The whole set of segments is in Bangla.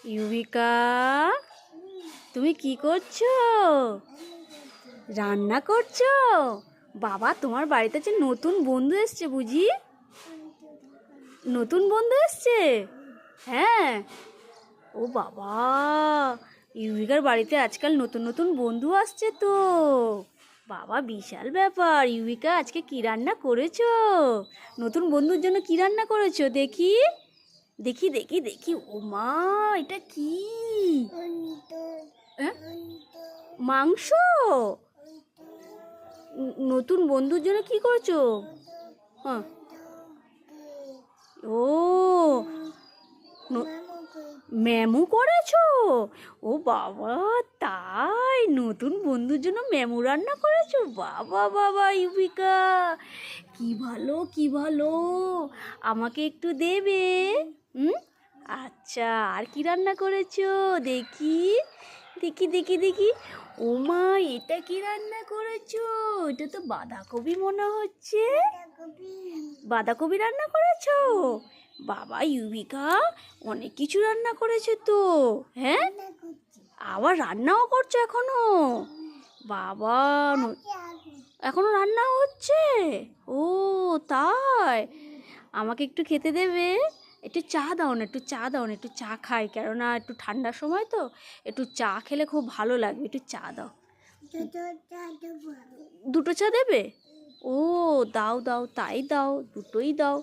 ইউবিকা, তুমি কি করছো? রান্না করছো? বাবা, তোমার বাড়িতে যে নতুন বন্ধু এসছে বুঝি? নতুন বন্ধু এসছে? হ্যাঁ। ও বাবা, ইউবিকার বাড়িতে আজকাল নতুন নতুন বন্ধু আসছে তো। বাবা, বিশাল ব্যাপার। ইউবিকা, আজকে কি রান্না করেছো? নতুন বন্ধুর জন্য কি রান্না করেছো? দেখি দেখি দেখি দেখি। ও মা, এটা কি? হ্যাঁ? মাংস? নতুন বন্ধুর জন্য কি করেছো? হ্যাঁ। ও, ম্যামু করেছো? ও বাবা, তাই নতুন বন্ধুর জন্য ম্যামু রান্না করেছো? বাবা বাবা ইউবিকা, কি ভালো কি ভালো। আমাকে একটু দেবে? হুম। আচ্ছা, আর কি রান্না করেছো? দেখি দেখি দেখি দেখি। ও মা, এটা কি রান্না করেছো? এটা তো বাঁধাকপি মনে হচ্ছে। বাঁধাকপি রান্না করেছো? বাবা ইউবিকা, অনেক কিছু রান্না করেছে তো। হ্যাঁ, আবার রান্নাও করছো এখনো? বাবা, এখনো রান্না হচ্ছে? ও তাই, আমাকে একটু খেতে দেবে? একটু চা দাও না, একটু চা দাও না, একটু চা খাই, কেননা একটু ঠান্ডার সময় তো, একটু চা খেলে খুব ভালো লাগবে। একটু চা দাও। দুটো চা দেবে? ও দাও দাও, তাই দাও, দুটোই দাও।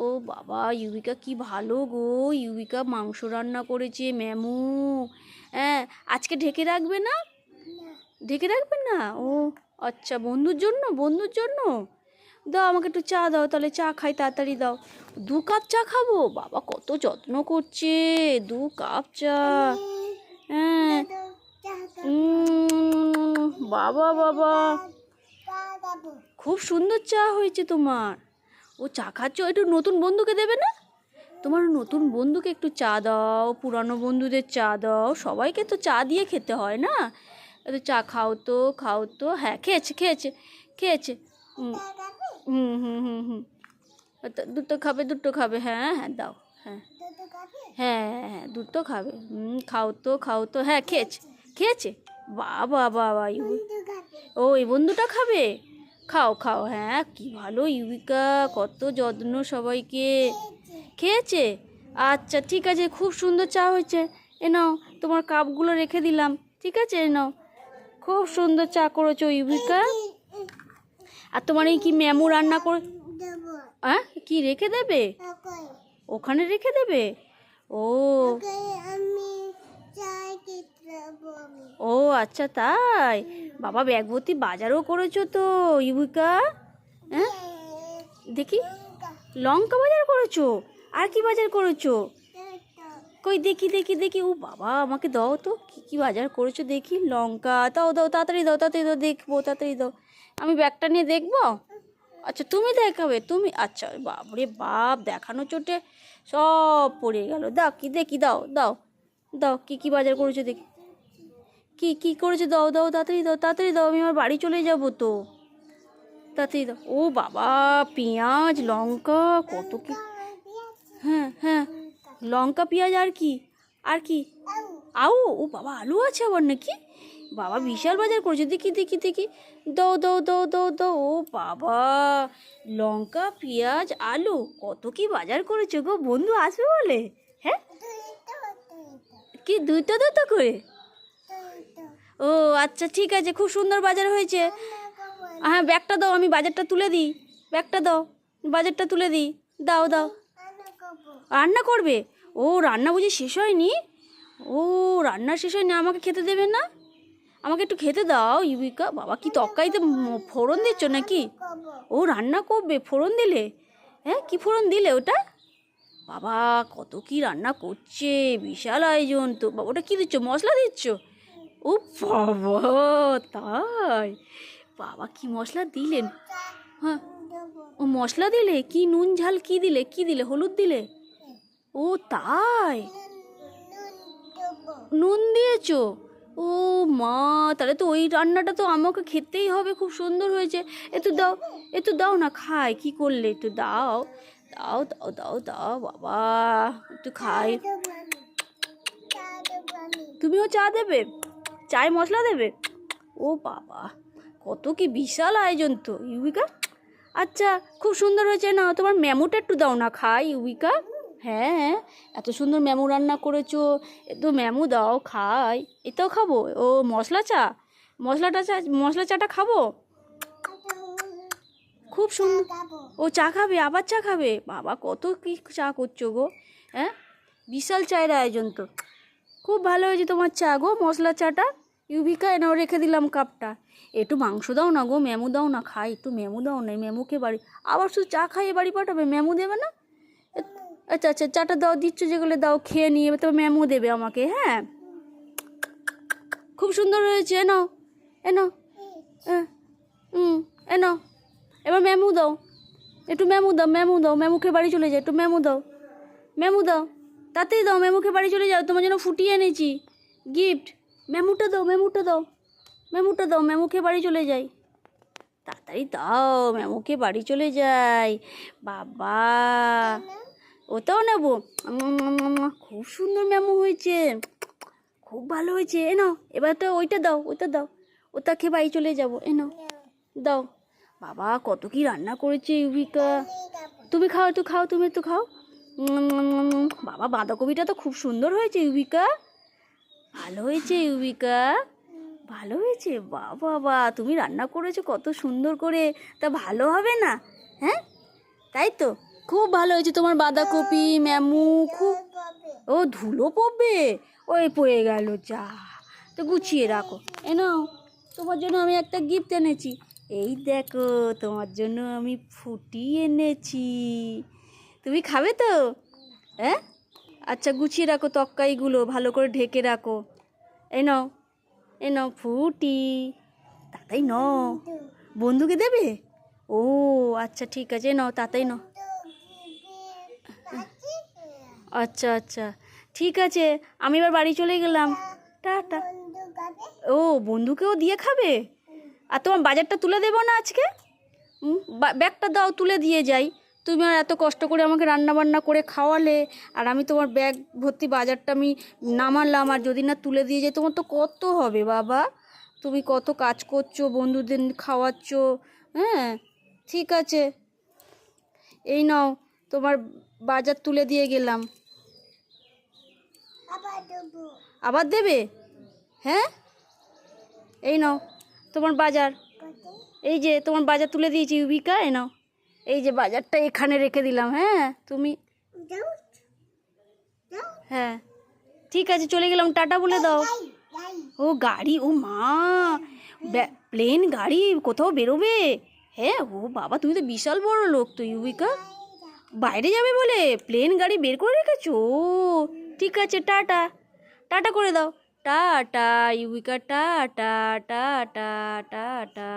ও বাবা ইউবিকা, কি ভালো গো। ইউবিকা মাংস রান্না করেছে ম্যামু। হ্যাঁ, আজকে ঢেকে রাখবে না? ঢেকে রাখবে না? ও আচ্ছা, বন্ধুর জন্য, বন্ধুর জন্য। দাও, আমাকে একটু চা দাও, তাহলে চা খাই, তাড়াতাড়ি দাও। 2 কাপ চা খাবো? বাবা, কত যত্ন করছে। 2 কাপ চা। হ্যাঁ। বাবা বাবা, খুব সুন্দর চা হয়েছে তোমার। ও চা খাচ্ছ, একটু নতুন বন্ধুকে দেবে না? তোমার নতুন বন্ধুকে একটু চা দাও, পুরানো বন্ধুদের চা দাও, সবাইকে তো চা দিয়ে খেতে হয় না? একটু চা খাও তো, খাও তো। হ্যাঁ, খেয়েছে খেয়েছে খেয়েছে। হুম হুম হুম হুম হুম। দুটো খাবে, দুটো খাবে। হ্যাঁ হ্যাঁ, দাও। হ্যাঁ হ্যাঁ হ্যাঁ হ্যাঁ, দুটো খাবে। খাও তো, খাও তো। হ্যাঁ, খেয়েছে খেয়েছে। বাবা বাবা ও, এই বন্ধুটা খাবে? খাও খাও। হ্যাঁ, কি ভালো ইউবিকা, কত যত্ন সবাইকে। খেয়েছে? আচ্ছা ঠিক আছে, খুব সুন্দর চা হয়েছে। এ নাও, তোমার কাপগুলো রেখে দিলাম। ঠিক আছে, এ নাও। খুব সুন্দর চা করেছো ইউবিকা। আর তোমার এই কি ম্যামু রান্না করে? হ্যাঁ, কি রেখে দেবে? ওখানে রেখে দেবে? ও ও আচ্ছা, তাই। বাবা, ব্যাগ ভর্তি বাজারও করেছো তো ইউবিকা। হ্যাঁ, দেখি। লঙ্কা বাজার করেছো? আর কি বাজার করেছো? কই দেখি দেখি দেখি। ও বাবা, আমাকে দাও তো, কি কি বাজার করেছো দেখি। লঙ্কা দাও, দাও তাড়াতাড়ি দাও, তাড়াতাড়ি দাও, দেখবো, তাড়াতাড়ি দাও। আমি ব্যাগটা নিয়ে দেখবো। আচ্ছা, তুমি দেখাবে? তুমি আচ্ছা, বাপরে বাপ, দেখানো চোটে সব পড়ে গেল। দাও, কি দেখি, দাও দাও দাও, কি কি বাজার করেছো দেখি। কি কি করেছো? দাও দাও, তাড়াতাড়ি দাও, তাড়াতাড়ি দাও, আমি আমার বাড়ি চলে যাবো তো। তাড়াতাড়ি দাও। ও বাবা, পেঁয়াজ লঙ্কা কত কি। হ্যাঁ হ্যাঁ, লঙ্কা পেঁয়াজ, আর কি? আর কি? ও বাবা, আলু আছে আবার নাকি? বাবা, বিশাল বাজার করেছে। দেখি দেখি দেখি। দাও দাও দাও দাও দাও। ও বাবা, লঙ্কা পেঁয়াজ আলু, কত কি বাজার করেছে গো। বন্ধু আসবে বলে? হ্যাঁ, কি দুইটা দুটো করে? ও আচ্ছা ঠিক আছে, খুব সুন্দর বাজার হয়েছে। হ্যাঁ, ব্যাগটা দাও, আমি বাজারটা তুলে দিই। ব্যাগটা দাও, বাজারটা তুলে দিই। দাও দাও। রান্না করবে? ও, রান্না বুঝি শেষ হয়নি? ও, রান্না শেষ হয়নি, আমাকে খেতে দেবে না? আমাকে একটু খেতে দাও ইউবিকা। বাবা, কি তরকারিতে ফোড়ন দিচ্ছ নাকি? ও, রান্না করবে, ফোড়ন দিলে? হ্যাঁ, কি ফোড়ন দিলে ওটা? বাবা, কত কি রান্না করছে, বিশাল আয়োজন তো। বাবা, ওটা কি দিচ্ছ? মশলা দিচ্ছ? ও বাবা, তাই। বাবা, কি মশলা দিলেন? হ্যাঁ, ও মশলা দিলে কি, নুন ঝাল কি দিলে, কি দিলে, হলুদ দিলে? ও তাই, নুন দিয়েছো? ও মা, তাহলে তো ওই রান্নাটা তো আমাকে খেতেই হবে, খুব সুন্দর হয়েছে। একটু দাও, একটু দাও না, খাই। কি করলে? একটু দাও দাও দাও দাও দাও বাবা, একটু খাই। তুমিও চা দেবে? চায় মশলা দেবে? ও বাবা, কত কি বিশাল আয়োজন তো ইউবিকা। আচ্ছা, খুব সুন্দর হয়েছে। না তোমার মেমোটা একটু দাও না খাই ইউবিকা। হ্যাঁ হ্যাঁ, এত সুন্দর মেমো রান্না করেছো, একটু মেমো দাও খাই। এটাও খাবো? ও মশলা চা, মশলা চাটা খাবো। খুব সুন্দর। ও চা খাবে, আবার চা খাবে? বাবা কত কি চা করছো গো, হ্যাঁ বিশাল চায়ের আয়োজন তো। খুব ভালো হয়েছে তোমার চা গো, মশলা চাটা। ইউবিকা এনাও রেখে দিলাম কাপটা। একটু মাংস দাও না গো, মেমু দাও না খাই, একটু মেমু দাও না। মেমুকে বাড়ি আবার শুধু চা খাইয়ে বাড়ি পাঠাবে, মেমু দেবে না? আচ্ছা আচ্ছা, চাটা দাও, দিচ্ছ যেগুলো দাও, খেয়ে নিয়ে তবে মেমু দেবে আমাকে। হ্যাঁ খুব সুন্দর হয়েছে, এনো এনো, এনো এবার মেমু দাও, একটু মেমু দাও, মেমু দাও, মেমুকে বাড়ি চলে যায়, একটু মেমু দাও, মেমু দাও, তাতেই দাও, মেমুকে বাড়ি চলে যাও, তোমার জন্য ফুটিয়ে এনেছি গিফট। মেমুটা দাও, মেমুটা দাও, মেমুটা দাও, মেমুকে বাড়ি চলে যাই, তাড়াতাড়ি দাও, মেমুকে বাড়ি চলে যাই। বাবা ওটাও নেবো। খুব সুন্দর মেমু হয়েছে, খুব ভালো হয়েছে। এনো এবার তো ওইটা দাও, ওইটা দাও, ওটা খেয়ে বাড়ি চলে যাবো। এনো দাও। বাবা কত কি রান্না করেছে ইউবিকা। তুমি খাও, একটু খাও, তুমি একটু খাও। বাবা বাঁধাকপিটা তো খুব সুন্দর হয়েছে ইউবিকা, ভালো হয়েছে ইউবিকা, ভালো হয়েছে। বাবা বা তুমি রান্না করেছো কত সুন্দর করে, তা ভালো হবে না? হ্যাঁ তাই তো, খুব ভালো হয়েছে তোমার বাঁধাকপি ম্যামু। খুব ও ধুলো পড়বে, ওই পড়ে গেল, যা তো গুছিয়ে রাখো। নাও তোমার জন্য আমি একটা গিফট এনেছি, এই দেখো তোমার জন্য আমি ফুটি এনেছি, তুমি খাবে তো? হ্যাঁ আচ্ছা গুছিয়ে রাখো, তক্কাইগুলো ভালো করে ঢেকে রাখো। এই নাও, এই নাও ফুটি, তাড়াতাড়ি নাও। বন্ধুকে দেবে? ও আচ্ছা ঠিক আছে, নাও তাড়াতাড়ি নাও। আচ্ছা আচ্ছা ঠিক আছে, আমি এবার বাড়ি চলে গেলাম, টাটা। ও বন্ধুকেও দিয়ে খাবে? আর তোমার বাজারটা তুলে দেবো না আজকে? ব্যাগটা দাও, তুলে দিয়ে যাই। তুমি আর এত কষ্ট করে আমাকে রান্না বান্না করে খাওয়ালে, আর আমি তোমার ব্যাগ ভর্তি বাজারটা আমি নামালাম, আর যদি না তুলে দিয়ে যাই তোমার তো কত হবে বাবা। তুমি কত কাজ করছো, বন্ধুদের খাওয়াচ্ছ। হ্যাঁ ঠিক আছে, এই নাও তোমার বাজার তুলে দিয়ে গেলাম। আবার দেবে? হ্যাঁ এই নাও তোমার বাজার, এই যে তোমার বাজার তুলে দিয়েছি ইউবিকা, এ নাও, এই যে বাজারটা এখানে রেখে দিলাম। হ্যাঁ তুমি, হ্যাঁ ঠিক আছে চলে গেলাম, টাটা বলে দাও। ও গাড়ি, ও মা, প্লেন গাড়ি কোথাও বেরোবে? হ্যাঁ ও বাবা তুমি তো বিশাল বড় লোক তো ইউবিকা, বাইরে যাবে বলে প্লেন গাড়ি বের করে রেখেছো। ঠিক আছে টাটা, টাটা করে দাও, টাটা ইউবিকা, টাটা টাটা টাটা।